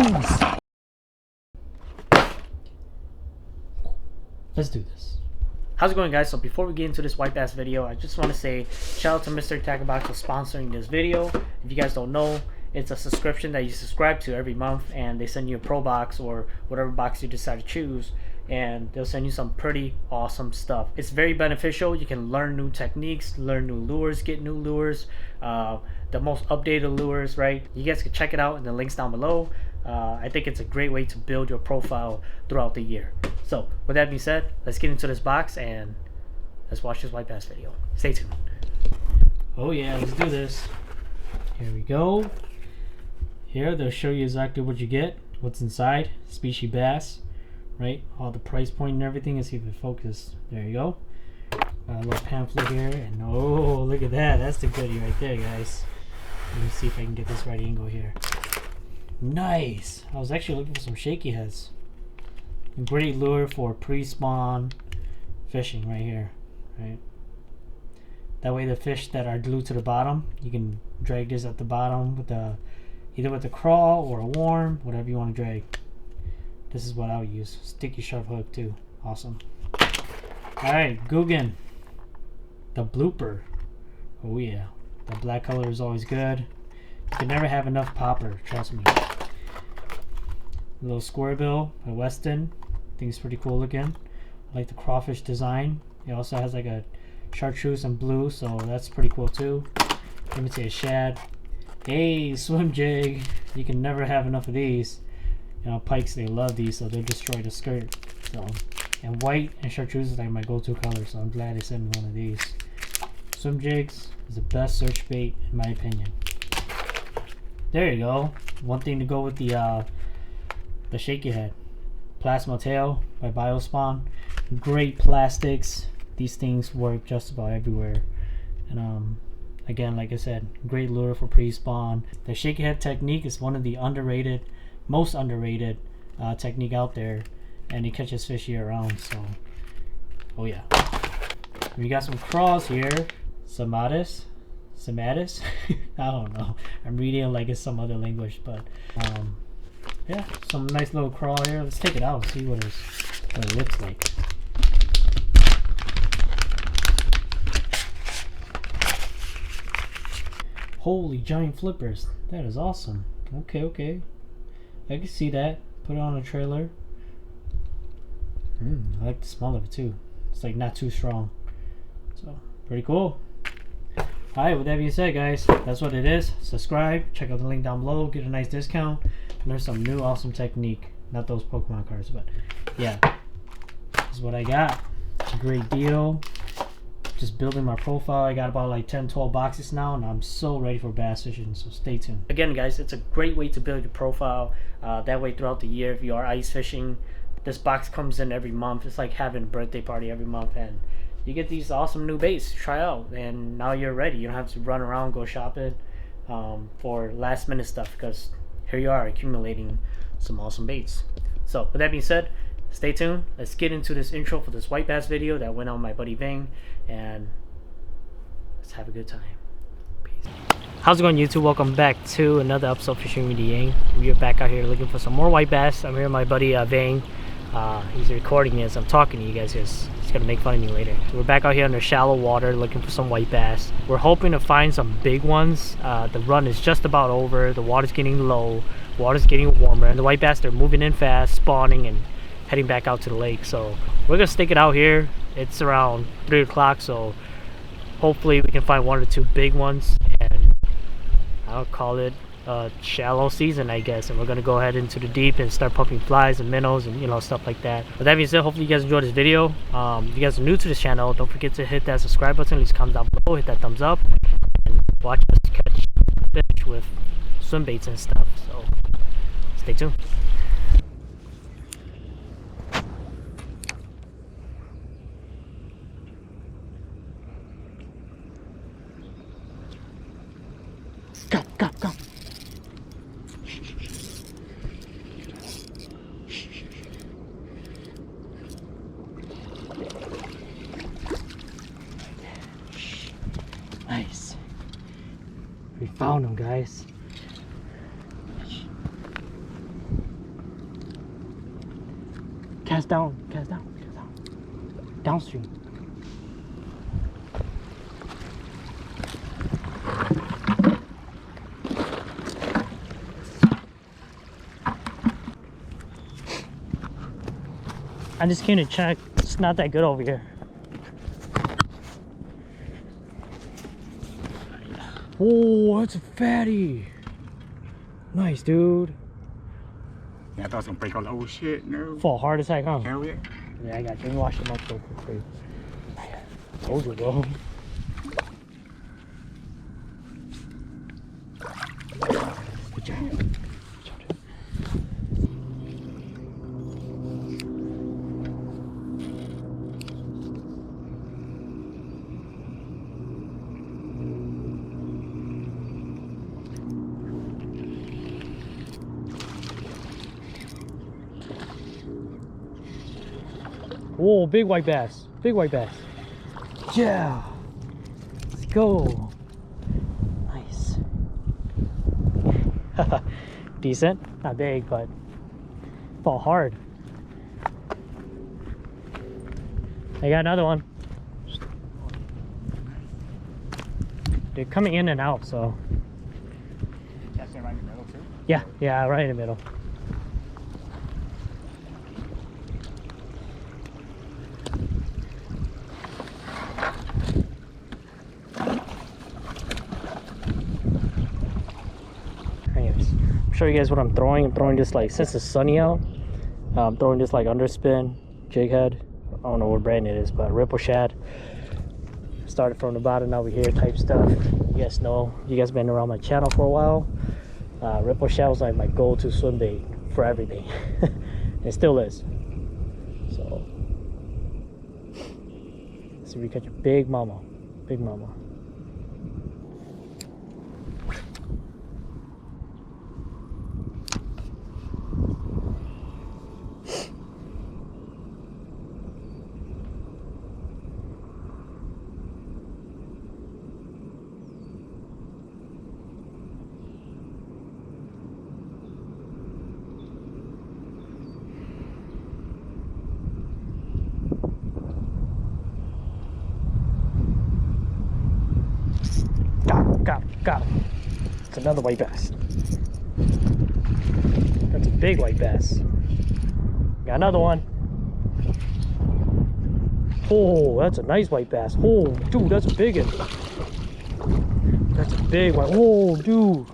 please. Let's do this. How's it going, guys? So before we get into this white bass video, I just want to say shout out to Mr. Tackle for sponsoring this video. If you guys don't know, it's a subscription that you subscribe to every month, and they send you a pro box or whatever box you decide to choose, and they'll send you some pretty awesome stuff. It's very beneficial. You can learn new techniques, learn new lures, get new lures, the most updated lures, right? You guys can check it out in the links down below. I think it's a great way to build your profile throughout the year. So with that being said, let's get into this box and let's watch this white bass video. Stay tuned. Oh yeah, let's do this. Here we go. Here they'll show you exactly what you get, what's inside, species bass, right? All the price point and everything. Let's see if it focuses. There you go. A little pamphlet here, and oh, look at that. That's the goodie right there, guys. Let me see if I can get this right angle here. Nice. I was actually looking for some shaky heads. A great lure for pre-spawn fishing right here, right? That way the fish that are glued to the bottom, you can drag this at the bottom with the either with a crawl or a worm, whatever you want to drag. This is what I would use. Sticky sharp hook too. Awesome. Alright, Guggen. The blooper. Oh yeah. The black color is always good. You can never have enough popper, trust me. A little square bill by Weston. I think it's pretty cool looking. I like the crawfish design. It also has like a chartreuse and blue, so that's pretty cool too. Imitate shad. Hey, swim jig. You can never have enough of these. You know, pikes, they love these, so they'll destroy the skirt. So, and white and chartreuse is like my go-to color, so I'm glad they sent me one of these. Swim jigs is the best search bait in my opinion. There you go. One thing to go with the shaky head. Plasma tail by Biospawn. Great plastics. These things work just about everywhere. And again, like I said, great lure for pre-spawn. The shaky head technique is one of the most underrated technique out there, and it catches fish year round. So, oh yeah. We got some crawls here. Samatis. I don't know. I'm reading it like it's some other language, but yeah, some nice little crawl here. Let's take it out and see what it looks like. Holy giant flippers. That is awesome. Okay. I can see that. Put it on a trailer. I like the smell of it too. It's like not too strong. So, pretty cool. Alright, with that being said, guys, that's what it is. Subscribe, check out the link down below, get a nice discount, and there's some new awesome technique. Not those Pokemon cards, but yeah. This is what I got. It's a great deal. Just building my profile. I got about like 10-12 boxes now, and I'm so ready for bass fishing, so stay tuned. Again, guys, it's a great way to build your profile. That way throughout the year, if you are ice fishing, this box comes in every month. It's like having a birthday party every month, and you get these awesome new baits to try out, and now you're ready. You don't have to run around, go shopping for last minute stuff, because here you are accumulating some awesome baits. So with that being said, stay tuned. Let's get into this intro for this white bass video that went on my buddy Vang, and let's have a good time. Peace. How's it going, YouTube? Welcome back to another episode of Fishing with DYang. We are back out here looking for some more white bass. I'm here with my buddy Vang. He's recording as I'm talking to you guys. He's gonna make fun of me later. We're back out here under shallow water looking for some white bass. We're hoping to find some big ones. The run is just about over. The water's getting low, water's getting warmer, and the white bass, they're moving in fast, spawning and heading back out to the lake. So we're gonna stake it out here. It's around 3 o'clock, so hopefully we can find 1 or 2 big ones, and I'll call it shallow season, I guess. And we're gonna go ahead into the deep and start pumping flies and minnows and, you know, stuff like that. With that being said, hopefully you guys enjoyed this video. If you guys are new to this channel, don't forget to hit that subscribe button, leave comments down below, hit that thumbs up, and watch us catch fish with swim baits and stuff. So stay tuned. Go. Nice. We found him, guys. Cast down, cast down, cast down. Downstream. I just came to check. It's not that good over here. Oh, that's a fatty. Nice, dude. Yeah, I thought it was gonna break all the old shit. No. Fall hard as heck, huh? Hell yeah. Yeah, I got you. Let me wash them up real quick for you. Told you, bro. Good job. Good job, dude. Whoa, big white bass. Big white bass. Yeah. Let's go. Nice. Decent. Not big, but fall hard. I got another one. They're coming in and out, so. Casting right in the middle too? Yeah, yeah, right in the middle. Show you guys what I'm throwing. I'm throwing this, like, since it's sunny out, I'm throwing this like underspin jig head. I don't know what brand it is, but ripple shad. Started from the bottom over here type stuff. You guys know, you guys been around my channel for a while. Ripple shad was like my go-to swim bait for everything. It still is. So let's see if we catch a big mama. Big mama. Got him. It's another white bass. That's a big white bass. Got another one. Oh, that's a nice white bass. Oh, dude, that's a big one. That's a big one. Oh, dude.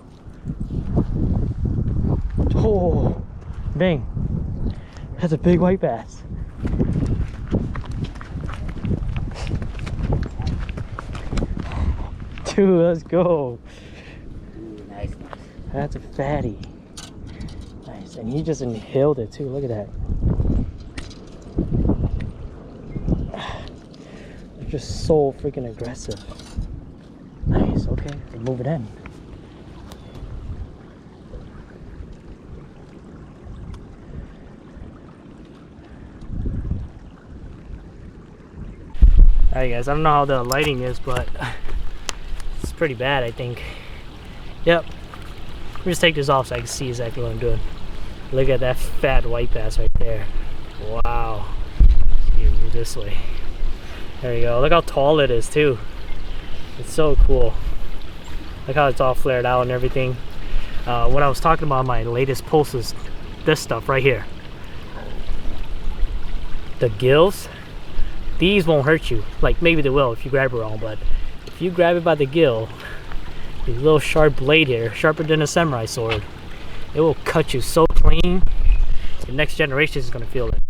Oh, dang. That's a big white bass. Dude, let's go. Ooh, nice. That's a fatty. Nice, and he just inhaled it too. Look at that. They're just so freaking aggressive. Nice, okay, let's move it in. Alright guys, I don't know how the lighting is, but it's pretty bad, I think. Yep. Let me just take this off so I can see exactly what I'm doing. Look at that fat white bass right there. Wow. You move this way. There you go. Look how tall it is too. It's so cool. Look how it's all flared out and everything. What I was talking about in my latest post is this stuff right here. The gills. These won't hurt you. Like, maybe they will if you grab it wrong, but if you grab it by the gill, the little sharp blade here, sharper than a samurai sword, it will cut you so clean. The next generation is gonna feel it.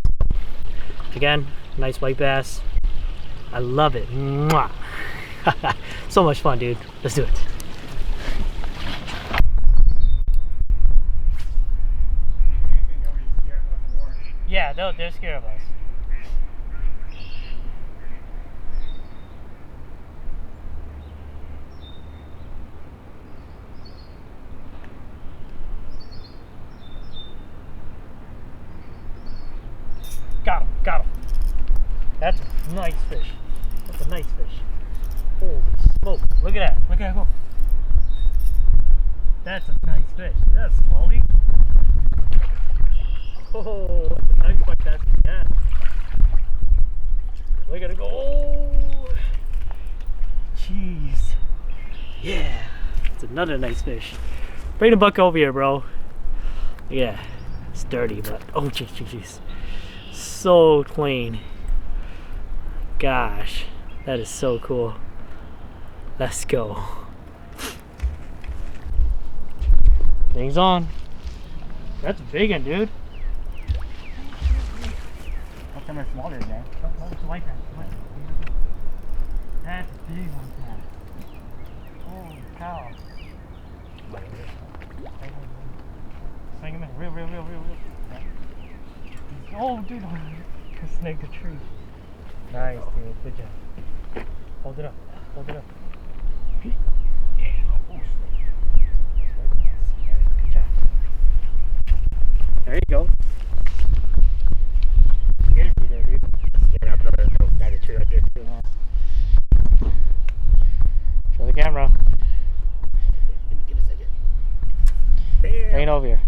Again, nice white bass. I love it. Mwah. So much fun, dude. Let's do it. Yeah, they're scared of us. Got him. That's a nice fish. That's a nice fish. Holy smoke. Look at that. Look at that go. That's a nice fish. Is that a smallie? Oh, that's a nice one. That's Yeah. We gotta go. Oh, jeez. Yeah, it's another nice fish. Bring the bucket over here, bro. Yeah, it's dirty, but oh, jeez. So clean. Gosh, that is so cool. Let's go. Things on. That's a big one, dude. How come it's smaller than that? It's like that. That's a big one, man. Holy cow. Swing him in. Real. Oh, dude. I snagged the tree. Nice, dude. Good job. Hold it up. Good job. There you go. Scared me there, dude. Yeah, I put a snag tree right there. Yeah. Show the camera. Let me give it a second. Bring it over here.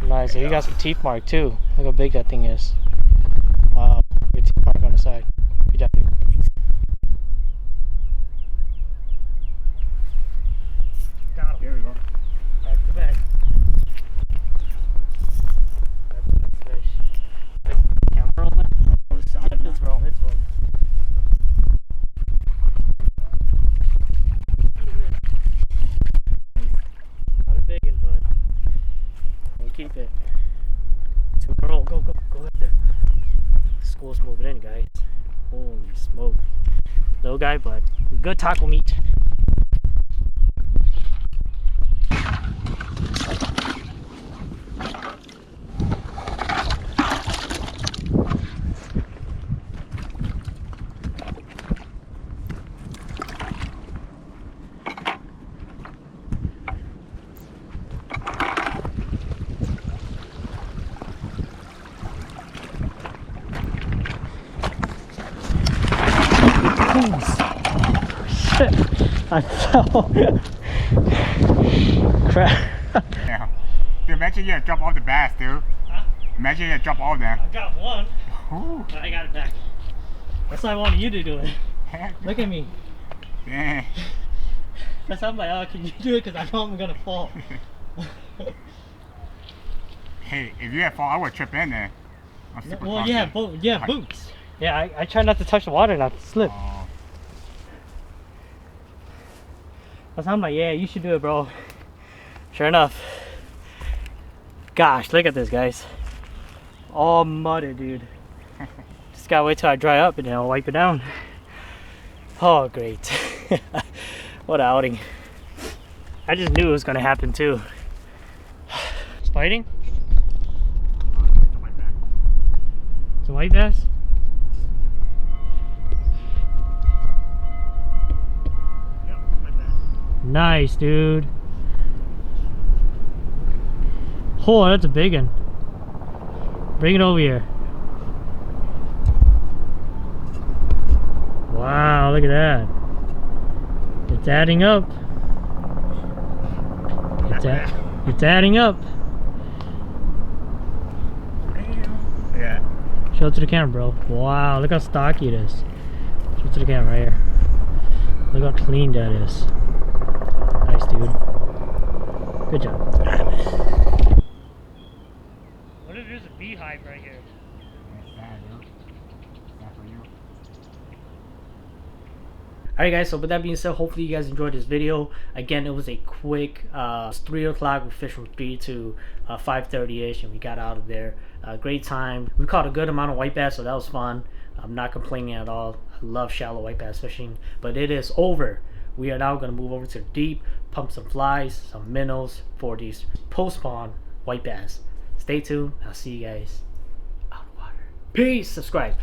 Nice. So you got some teeth mark too. Look how big that thing is. Wow. Your teeth mark on the side. Good job, dude. Got him. Here we go. Back to back. That's a nice fish. Camera rolling? Oh, it's on it now. It's rolling. Not a big one, but we'll keep it. Two in a row. Go up there. School's moving in, guys. Holy smoke. Little guy, but good taco meat. Shit, I fell. Crap. Yeah. Dude, imagine you drop all the bass, dude. Huh? Imagine you drop all of them. I got one. Ooh. But I got it back. That's why I wanted you to do it. Look at me. Dang. That's how I'm like, oh, can you do it? Because I know I'm gonna fall. Hey, if you had fall, I would trip in there. I'm super Well, clumsy. yeah, boots. Yeah, I try not to touch the water, not to slip. Oh. That's how I'm like, yeah, you should do it, bro. Sure enough. Gosh, look at this, guys. All muddy, dude. Just gotta wait till I dry up and then I'll wipe it down. Oh, great. What an outing. I just knew it was gonna happen too. It's fighting? It's a white bass? Nice, dude. Oh, that's a big one. Bring it over here. Wow, look at that. It's adding up. It's adding up. Yeah. Show it to the camera, bro. Wow, look how stocky it is. Show it to the camera right here. Look how clean that is. Nice, dude. Good job. What if there's a beehive right here? That's sad, dude. Sad for you. Alright guys, so with that being said, hopefully you guys enjoyed this video. Again, it was a quick, it's 3 o'clock, we fished from 3 to 5:30ish and we got out of there. Great time. We caught a good amount of white bass, so that was fun. I'm not complaining at all. I love shallow white bass fishing, but it is over. We are now going to move over to the deep, pump some flies, some minnows for these post-spawn white bass. Stay tuned. I'll see you guys out of water. Peace. Subscribe.